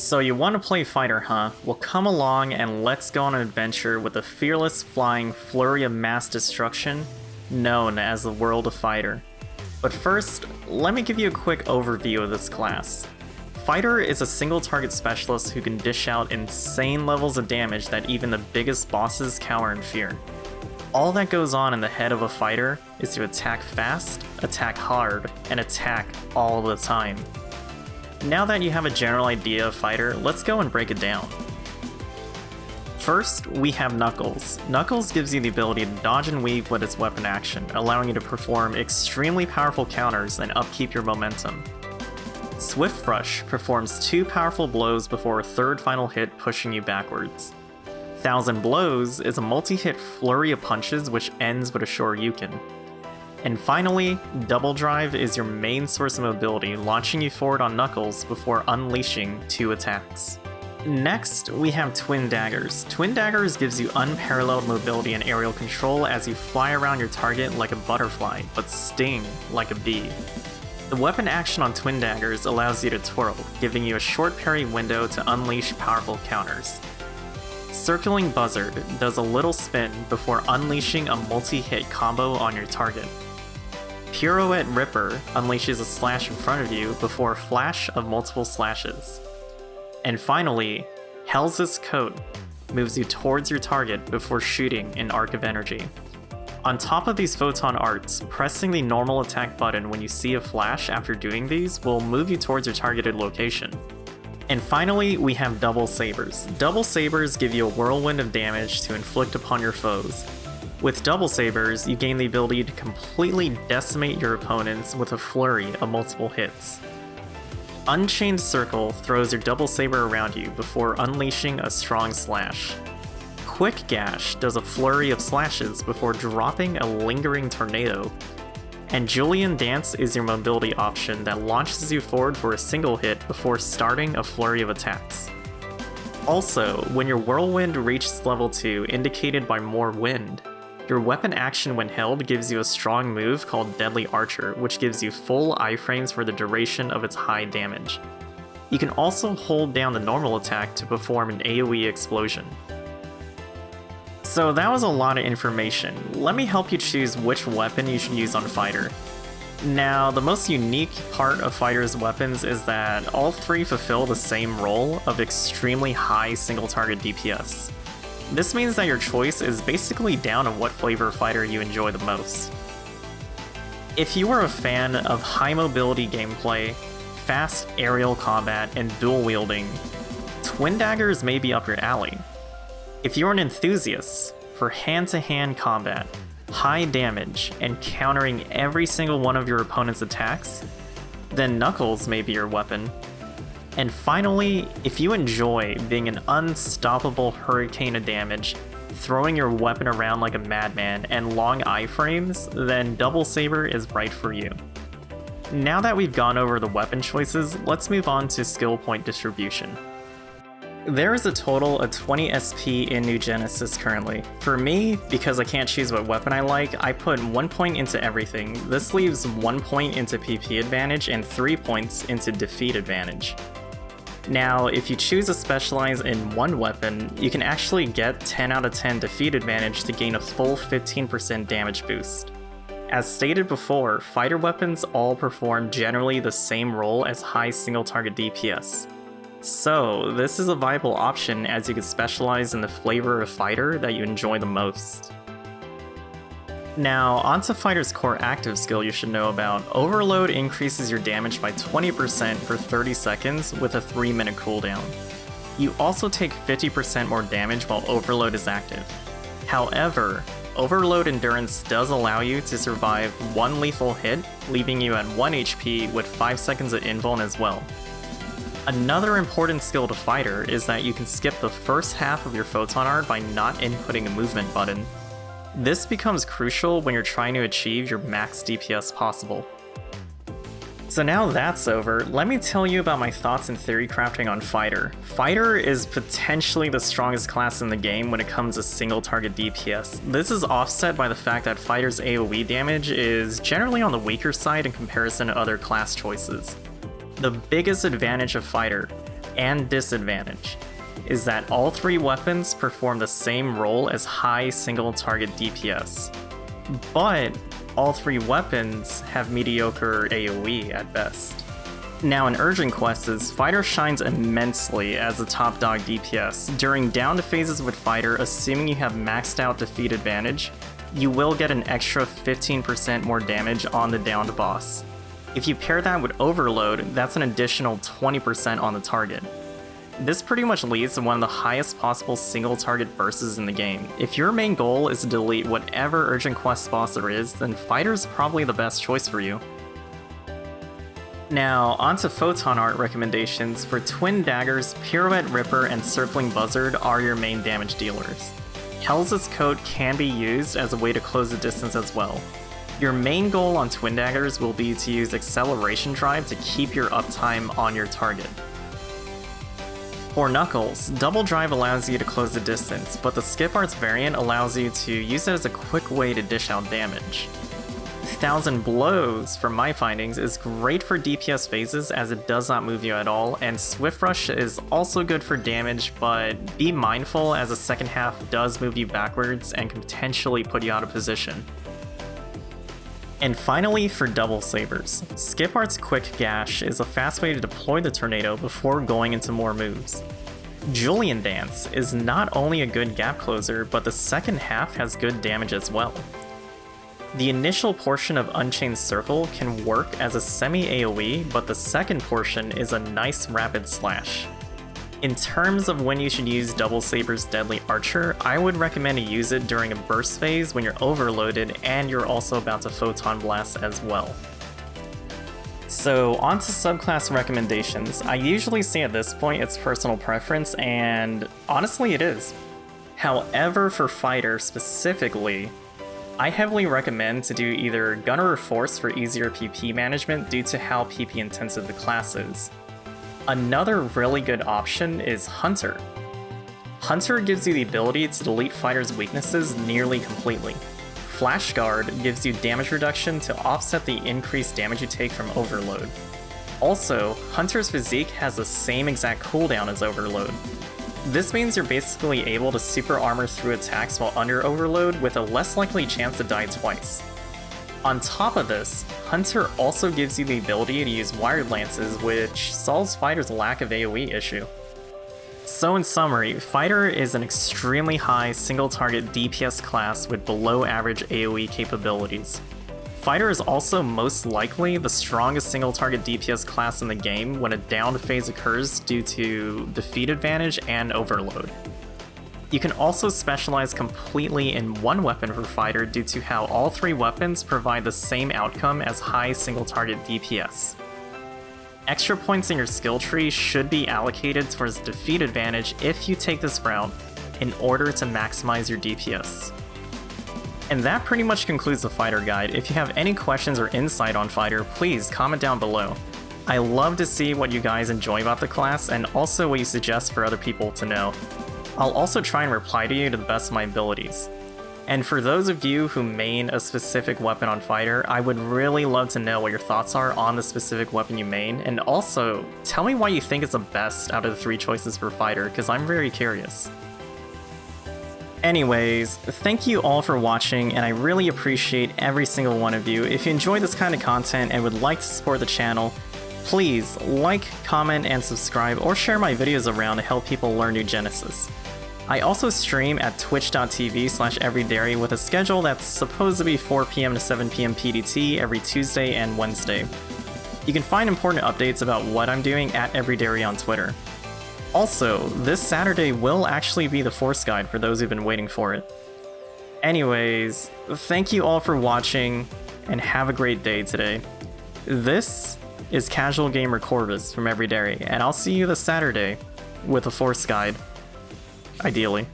So you want to play Fighter, huh? Well, come along and let's go on an adventure with a fearless flying flurry of mass destruction known as the world of Fighter. But first, let me give you a quick overview of this class. Fighter is a single target specialist who can dish out insane levels of damage that even the biggest bosses cower in fear. All that goes on in the head of a fighter is to attack fast, attack hard, and attack all the time. Now that you have a general idea of Fighter, let's go and break it down. First, we have Knuckles. Knuckles gives you the ability to dodge and weave with its weapon action, allowing you to perform extremely powerful counters and upkeep your momentum. Swift Rush performs 2 powerful blows before a third final hit pushing you backwards. Thousand Blows is a multi-hit flurry of punches which ends with a Shoryuken. And finally, Double Drive is your main source of mobility, launching you forward on Knuckles before unleashing 2 attacks. Next, we have Twin Daggers. Twin Daggers gives you unparalleled mobility and aerial control as you fly around your target like a butterfly, but sting like a bee. The weapon action on Twin Daggers allows you to twirl, giving you a short parry window to unleash powerful counters. Circling Buzzard does a little spin before unleashing a multi-hit combo on your target. Pirouette Ripper unleashes a slash in front of you before a flash of multiple slashes. And finally, Hell's Coat moves you towards your target before shooting an arc of energy. On top of these photon arts, pressing the normal attack button when you see a flash after doing these will move you towards your targeted location. And finally, we have Double Sabers. Double Sabers give you a whirlwind of damage to inflict upon your foes. With Double Sabers, you gain the ability to completely decimate your opponents with a flurry of multiple hits. Unchained Circle throws your Double Saber around you before unleashing a strong slash. Quick Gash does a flurry of slashes before dropping a lingering tornado. And Julian Dance is your mobility option that launches you forward for a single hit before starting a flurry of attacks. Also, when your Whirlwind reaches level 2 indicated by more wind, your weapon action when held gives you a strong move called Deadly Archer, which gives you full iframes for the duration of its high damage. You can also hold down the normal attack to perform an AoE explosion. So that was a lot of information. Let me help you choose which weapon you should use on Fighter. Now, the most unique part of Fighter's weapons is that all 3 fulfill the same role of extremely high single target DPS. This means that your choice is basically down to what flavor of Fighter you enjoy the most. If you are a fan of high mobility gameplay, fast aerial combat, and dual wielding, Twin Daggers may be up your alley. If you're an enthusiast for hand-to-hand combat, high damage, and countering every single one of your opponent's attacks, then Knuckles may be your weapon. And finally, if you enjoy being an unstoppable hurricane of damage, throwing your weapon around like a madman, and long iframes, then Double Saber is right for you. Now that we've gone over the weapon choices, let's move on to skill point distribution. There is a total of 20 SP in New Genesis currently. For me, because I can't choose what weapon I like, I put 1 point into everything. This leaves 1 point into PP advantage and 3 points into defeat advantage. Now, if you choose to specialize in one weapon, you can actually get 10 out of 10 defeat advantage to gain a full 15% damage boost. As stated before, fighter weapons all perform generally the same role as high single target DPS. So, this is a viable option as you can specialize in the flavor of fighter that you enjoy the most. Now, onto Fighter's core active skill you should know about. Overload increases your damage by 20% for 30 seconds with a 3-minute cooldown. You also take 50% more damage while Overload is active. However, Overload Endurance does allow you to survive 1 lethal hit, leaving you at 1 HP with 5 seconds of invuln as well. Another important skill to Fighter is that you can skip the first half of your photon art by not inputting a movement button. This becomes crucial when you're trying to achieve your max DPS possible. So now that's over, let me tell you about my thoughts and theory crafting on Fighter. Fighter is potentially the strongest class in the game when it comes to single target DPS. This is offset by the fact that Fighter's AoE damage is generally on the weaker side in comparison to other class choices. The biggest advantage of Fighter and disadvantage is that all 3 weapons perform the same role as high single target DPS, but all 3 weapons have mediocre AoE at best. Now in urgent quests, Fighter shines immensely as a top dog DPS. During down phases with Fighter, assuming you have maxed out defeat advantage, you will get an extra 15% more damage on the downed boss. If you pair that with Overload, that's an additional 20% on the target. This pretty much leads to one of the highest possible single target bursts in the game. If your main goal is to delete whatever urgent quest boss there is, then Fighter's probably the best choice for you. Now, onto Photon Art recommendations. For Twin Daggers, Pirouette Ripper and Circling Buzzard are your main damage dealers. Hell's Coat can be used as a way to close the distance as well. Your main goal on Twin Daggers will be to use Acceleration Drive to keep your uptime on your target. For Knuckles, Double Drive allows you to close the distance, but the Skip Arts variant allows you to use it as a quick way to dish out damage. 1000 Blows, from my findings, is great for DPS phases as it does not move you at all, and Swift Rush is also good for damage, but be mindful as the second half does move you backwards and can potentially put you out of position. And finally, for Double Sabers, Skip Art's Quick Gash is a fast way to deploy the tornado before going into more moves. Julian Dance is not only a good gap closer, but the second half has good damage as well. The initial portion of Unchained Circle can work as a semi-AoE, but the second portion is a nice rapid slash. In terms of when you should use Double Saber's Deadly Archer, I would recommend to use it during a burst phase when you're overloaded and you're also about to Photon Blast as well. So onto subclass recommendations. I usually say at this point it's personal preference, and honestly it is. However, for Fighter specifically, I heavily recommend to do either Gunner or Force for easier PP management due to how PP intensive the class is. Another really good option is Hunter. Hunter gives you the ability to delete Fighter's weaknesses nearly completely. Flash Guard gives you damage reduction to offset the increased damage you take from Overload. Also, Hunter's physique has the same exact cooldown as Overload. This means you're basically able to super armor through attacks while under Overload with a less likely chance to die twice. On top of this, Hunter also gives you the ability to use Wired Lances, which solves Fighter's lack of AoE issue. So in summary, Fighter is an extremely high single-target DPS class with below-average AoE capabilities. Fighter is also most likely the strongest single-target DPS class in the game when a downed phase occurs due to defeat advantage and Overload. You can also specialize completely in one weapon for Fighter due to how all 3 weapons provide the same outcome as high single-target DPS. Extra points in your skill tree should be allocated towards defeat advantage if you take this route in order to maximize your DPS. And that pretty much concludes the Fighter guide. If you have any questions or insight on Fighter, please comment down below. I love to see what you guys enjoy about the class and also what you suggest for other people to know. I'll also try and reply to you to the best of my abilities. And for those of you who main a specific weapon on Fighter, I would really love to know what your thoughts are on the specific weapon you main, and also tell me why you think it's the best out of the 3 choices for Fighter, because I'm very curious. Anyways, thank you all for watching, and I really appreciate every single one of you. If you enjoy this kind of content and would like to support the channel, please like, comment, and subscribe, or share my videos around to help people learn New Genesis. I also stream at twitch.tv/everydairy with a schedule that's supposed to be 4 PM to 7 PM PDT every Tuesday and Wednesday. You can find important updates about what I'm doing at everydairy on Twitter. Also, this Saturday will actually be the Force Guide for those who've been waiting for it. Anyways, thank you all for watching, and have a great day today. This is Casual Gamer Corvus from Everydairy, and I'll see you this Saturday with a Force Guide. Ideally.